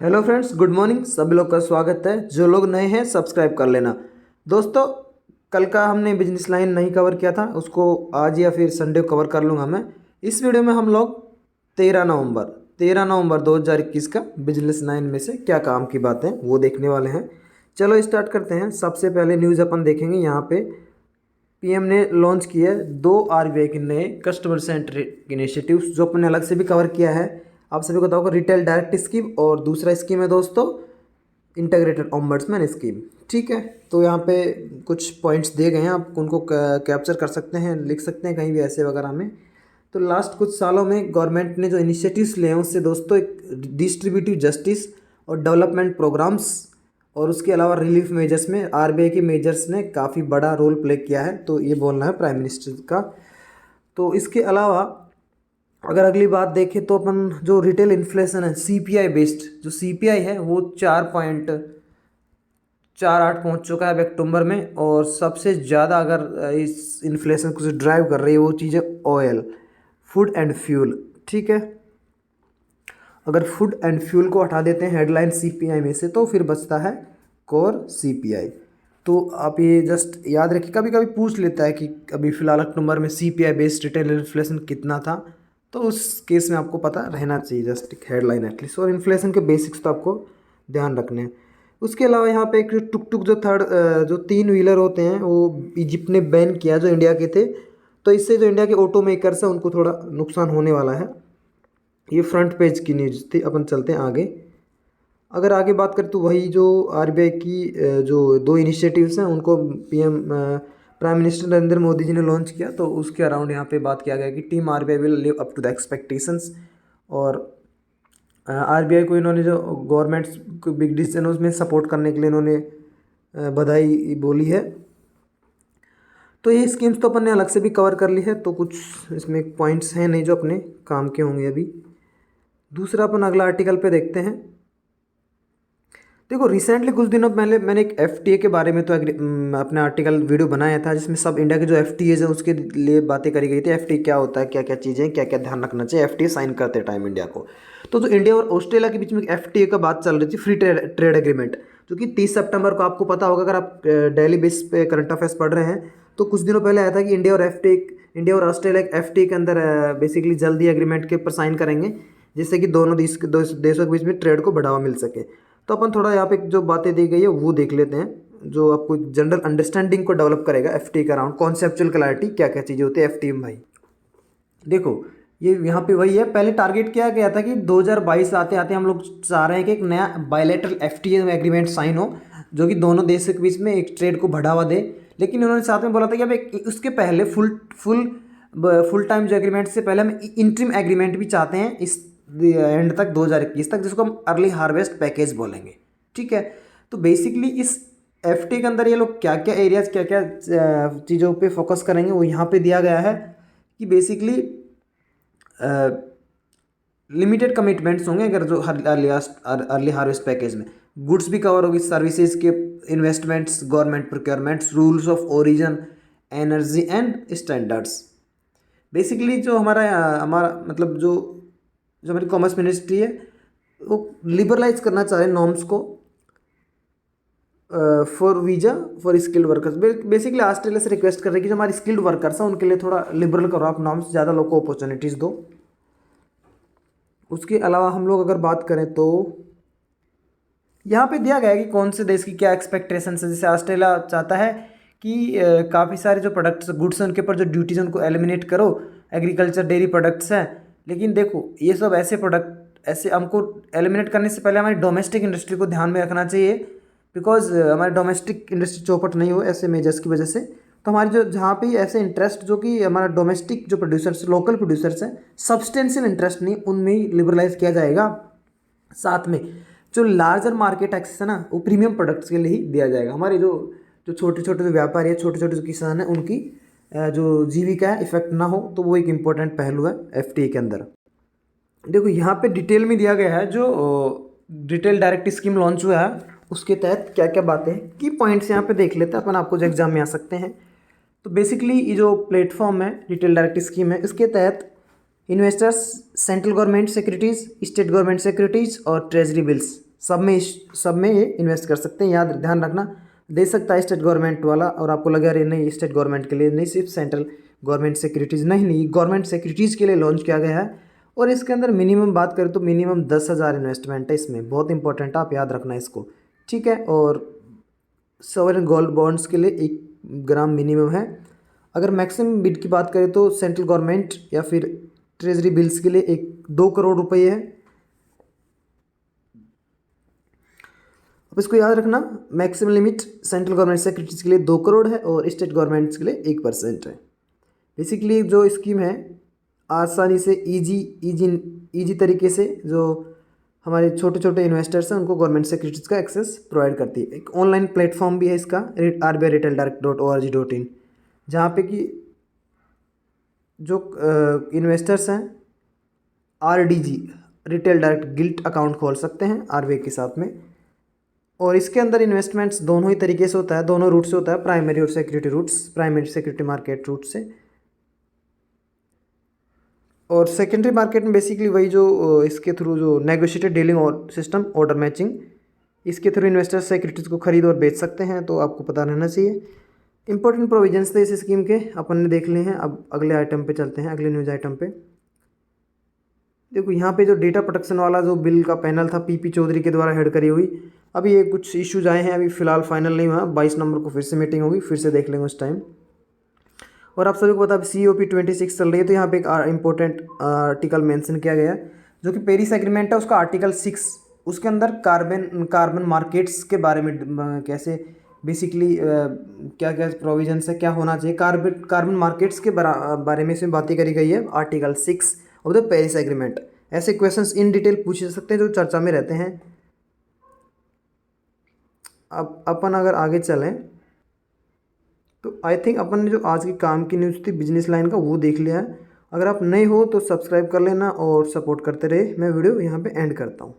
Hello friends, good morning. सभी लोग का स्वागत है। जो लोग नए हैं सब्सक्राइब कर लेना। दोस्तों, कल का हमने बिजनेस लाइन नहीं कवर किया था, उसको आज या फिर संडे को कवर कर लूँगा मैं। इस वीडियो में हम लोग 13 नवंबर 2021 का बिजनेस लाइन में से क्या काम की बातें वो देखने वाले हैं। चलो स्टार्ट करते हैं। सबसे पहले न्यूज़ अपन देखेंगे। यहाँ पे पीएम ने लॉन्च किया है 2 आरबीआई के नए कस्टमर सेंट्रिक इनिशिएटिव्स, जो अपने अलग से भी कवर किया है। आप सभी को बताओगे रिटेल डायरेक्ट स्कीम, और दूसरा स्कीम है दोस्तों इंटीग्रेटेड ऑम्बड्समैन स्कीम। ठीक है, तो यहाँ पे कुछ पॉइंट्स दिए गए हैं, आप उनको कैप्चर कर सकते हैं, लिख सकते हैं कहीं भी ऐसे वगैरह में। तो लास्ट कुछ सालों में गवर्नमेंट ने जो इनिशिएटिव्स लिए हैं उससे दोस्तों एक डिस्ट्रीब्यूटिव जस्टिस और डेवलपमेंट प्रोग्राम्स और उसके अलावा रिलीफ मेजर्स में आरबीआई के मेजर्स ने काफ़ी बड़ा रोल प्ले किया है। तो ये बोलना है प्राइम मिनिस्टर का। तो इसके अलावा अगर अगली बात देखें तो अपन जो रिटेल इन्फ्लेशन है सीपीआई बेस्ड, जो सीपीआई है वो 4.48 पहुंच चुका है अब अक्टूबर में। और सबसे ज़्यादा अगर इस इन्फ्लेशन को ड्राइव कर रही है वो चीज़ है ऑयल, फूड एंड फ्यूल। ठीक है, अगर फूड एंड फ्यूल को हटा देते हैं हेडलाइन सीपीआई में से तो फिर बचता है कोर सीपीआई। तो आप ये जस्ट याद रखिए, कभी कभी पूछ लेता है कि अभी फ़िलहाल अक्टूबर में सीपीआई बेस्ड रिटेल इन्फ्लेशन कितना था, तो उस केस में आपको पता रहना चाहिए जस्ट एक हेडलाइन एटलीस्ट। और इन्फ्लेशन के बेसिक्स तो आपको ध्यान रखने हैं। उसके अलावा यहाँ पे एक टुक टुक जो 3 व्हीलर होते हैं वो इजिप्ट ने बैन किया, जो इंडिया के थे। तो इससे जो इंडिया के ऑटो मेकर्स हैं उनको थोड़ा नुकसान होने वाला है। ये फ्रंट पेज की न्यूज़ थी। अपन चलते हैं आगे। अगर आगे बात करें तो वही जो आरबीआई की जो 2 इनिशिएटिव्स हैं उनको PM prime minister Narendra Modi ji ने लॉन्च किया, तो उसके अराउंड यहाँ पे बात किया गया कि team RBI will live up to the expectations. और आरबीआई को इन्होंने जो गवर्नमेंट्स को बिग डिसीजन उसमें सपोर्ट करने के लिए इन्होंने बधाई बोली है। तो ये स्कीम्स तो अपन ने अलग से भी कवर कर ली है, तो कुछ इसमें पॉइंट्स हैं नहीं जो अपने काम के होंगे अभी। दूसरा अपन अगला आर्टिकल पे देखते हैं। देखो, रिसेंटली कुछ दिनों पहले मैंने एक एफटीए के बारे में तो अपने आर्टिकल वीडियो बनाया था, जिसमें सब इंडिया के जो एफटीएज है उसके लिए बातें करी गई थी। एफटीए क्या होता है, क्या क्या चीज़ें, क्या क्या ध्यान रखना चाहिए एफटीए साइन करते टाइम इंडिया को। तो जो इंडिया और ऑस्ट्रेलिया के बीच में एफटीए का बात चल रही थी, फ्री ट्रेड एग्रीमेंट, जो कि 30 सितंबर को, आपको पता होगा अगर आप डेली बेस पे करंट अफेयर्स पढ़ रहे हैं, तो कुछ दिनों पहले आया था कि इंडिया और ऑस्ट्रेलिया एफटीए के अंदर बेसिकली जल्दी एग्रीमेंट के ऊपर साइन करेंगे, जिससे कि दोनों देशों के बीच में ट्रेड को बढ़ावा मिल सके। तो अपन थोड़ा यहाँ पे जो बातें दी गई है वो देख लेते हैं, जो आपको जनरल अंडरस्टैंडिंग को डेवलप करेगा एफटीए के अराउंड। कॉन्सेप्चुअल क्लैरिटी, क्या क्या चीज़ें होती है एफटीए में भाई। देखो, ये यहाँ पे वही है, पहले टारगेट किया गया था कि 2022 आते आते हम लोग चाह रहे हैं कि एक नया बायलैटरल एफटीए एग्रीमेंट साइन हो, जो कि दोनों देशों के बीच में एक ट्रेड को बढ़ावा दे। लेकिन उन्होंने साथ में बोला था कि अब एक उसके पहले फुल टाइम जो एग्रीमेंट से पहले हम इंटरिम एग्रीमेंट भी चाहते हैं इस एंड तक 2021 तक, जिसको हम अर्ली हार्वेस्ट पैकेज बोलेंगे। ठीक है, तो बेसिकली इस एफटी के अंदर ये लोग क्या क्या एरियाज, क्या क्या चीज़ों पे फोकस करेंगे वो यहाँ पे दिया गया है कि बेसिकली लिमिटेड कमिटमेंट्स होंगे। अगर जो अर्ली हार्वेस्ट पैकेज में गुड्स भी कवर होगी, सर्विसेज के investments, government procurements, rules of origin, energy and standards. Basically जो हमारा मतलब जो जो हमारी कॉमर्स मिनिस्ट्री है वो लिबरलाइज करना चाह रहे हैं नॉर्म्स को for visa for skilled workers. Basically Australia से रिक्वेस्ट कर रहे हैं कि जो हमारे स्किल्ड वर्कर्स हैं उनके लिए थोड़ा लिबरल करो आप नॉर्म्स, ज़्यादा लोग को अपॉर्चुनिटीज़ दो। उसके अलावा हम लोग अगर बात करें तो यहाँ पे दिया गया है कि कौन से देश की क्या एक्सपेक्टेशंस है। जैसे ऑस्ट्रेलिया चाहता है कि काफ़ी सारे जो प्रोडक्ट्स गुड्स हैं उनके ऊपर जो ड्यूटीज उनको एलिमिनेट करो, एग्रीकल्चर डेयरी प्रोडक्ट्स हैं। लेकिन देखो, ये सब ऐसे प्रोडक्ट ऐसे हमको एलिमिनेट करने से पहले हमारी डोमेस्टिक इंडस्ट्री को ध्यान में रखना चाहिए, बिकॉज हमारी डोमेस्टिक इंडस्ट्री चौपट नहीं हो ऐसे मेजर्स की वजह से। तो हमारी जो जहाँ पे ऐसे इंटरेस्ट जो कि हमारा डोमेस्टिक जो प्रोड्यूसर्स, लोकल प्रोड्यूसर्स हैं, सब्सटेंशियल इंटरेस्ट नहीं, उनमें ही लिबरलाइज किया जाएगा। साथ में जो लार्जर मार्केट एक्सेस है ना, वो प्रीमियम प्रोडक्ट्स के लिए ही दिया जाएगा। हमारे जो जो छोटे छोटे जो व्यापारी है, छोटे छोटे जो किसान हैं, उनकी जो जीविका है इफेक्ट ना हो, तो वो एक इम्पोर्टेंट पहलू है एफटीए के अंदर। देखो, यहाँ पे डिटेल में दिया गया है जो रिटेल डायरेक्ट स्कीम लॉन्च हुआ है उसके तहत क्या क्या बातें हैं, की पॉइंट्स यहाँ पे देख लेते हैं अपन, आपको जो एग्जाम में आ सकते हैं। तो बेसिकली ये जो प्लेटफॉर्म है रिटेल डायरेक्ट स्कीम है, इसके तहत investors central government securities, state government securities और ट्रेजरी बिल्स सब में ये इन्वेस्ट कर सकते हैं। याद ध्यान रखना, दे सकता है स्टेट गवर्नमेंट वाला, और आपको लगा रहे नहीं स्टेट गवर्नमेंट के लिए नहीं, सिर्फ सेंट्रल गवर्नमेंट सिक्योरिटीज़ नहीं, गवर्नमेंट सिक्योरिटीज़ के लिए लॉन्च किया गया है। और इसके अंदर मिनिमम बात करें तो मिनिमम 10,000 इन्वेस्टमेंट है इसमें, बहुत इंपॉर्टेंट है, आप याद रखना इसको, ठीक है। और सॉवरेन गोल्ड बॉन्ड्स के लिए 1 ग्राम मिनिमम है। अगर मैक्सिमम बिड की बात करें तो सेंट्रल गवर्नमेंट या फिर ट्रेजरी बिल्स के लिए 2 करोड़ रुपये है। अब इसको याद रखना, maximum limit central government securities के लिए 2 करोड़ है और स्टेट गवर्नमेंट्स के लिए 1% है। बेसिकली जो स्कीम है आसानी से इजी तरीके से जो हमारे छोटे छोटे इन्वेस्टर्स हैं उनको गवर्नमेंट सिक्योरिटीज़ का एक्सेस प्रोवाइड करती है। एक ऑनलाइन प्लेटफॉर्म भी है इसका, RBI-retaildirect.org.in, जहाँ पे कि जो इन्वेस्टर्स हैं RDG retail direct gilt account खोल सकते हैं RBI के साथ में। और इसके अंदर इन्वेस्टमेंट्स दोनों ही तरीके से होता है, दोनों रूट से होता है, प्राइमरी और security routes, primary security market route से। और सेकेंडरी मार्केट में बेसिकली वही जो इसके थ्रू जो नेगोशिएटेड डीलिंग और सिस्टम ऑर्डर मैचिंग, इसके थ्रू इन्वेस्टर्स सिक्योरिटीज़ को खरीद और बेच सकते हैं, तो आपको पता रहना चाहिए। इंपॉर्टेंट प्रोविजंस थे इस स्कीम के अपन ने देख लिए हैं। अब अगले आइटम पे चलते हैं, अगले न्यूज़ आइटम पे। देखो यहाँ पे जो डेटा प्रोटेक्शन वाला जो बिल का पैनल था PP चौधरी के द्वारा हेड करी हुई, अभी ये कुछ इश्यूज आए हैं, अभी फिलहाल फाइनल नहीं हुआ। 22 नंबर को फिर से मीटिंग होगी, फिर से देख लेंगे उस टाइम। और आप सभी को पता है COP 26 चल रही है, तो यहाँ पे एक इंपॉर्टेंट आर्टिकल मेंशन किया गया है जो कि पेरिस एग्रीमेंट है, उसका आर्टिकल 6, उसके अंदर कार्बन मार्केट्स के बारे में कैसे बेसिकली क्या क्या प्रोविजंस है, क्या होना चाहिए कार्बन मार्केट्स के बारे में इसमें बातें करी गई है। Article 6 of the Paris agreement. ऐसे क्वेश्चंस इन डिटेल पूछे जा सकते हैं जो चर्चा में रहते हैं। अब अपन अगर आगे चलें तो आई थिंक अपन ने जो आज की काम की न्यूज़ थी बिजनेस लाइन का वो देख लिया है। अगर आप नए हो तो सब्सक्राइब कर लेना और सपोर्ट करते रहे। मैं वीडियो यहाँ पे एंड करता हूँ।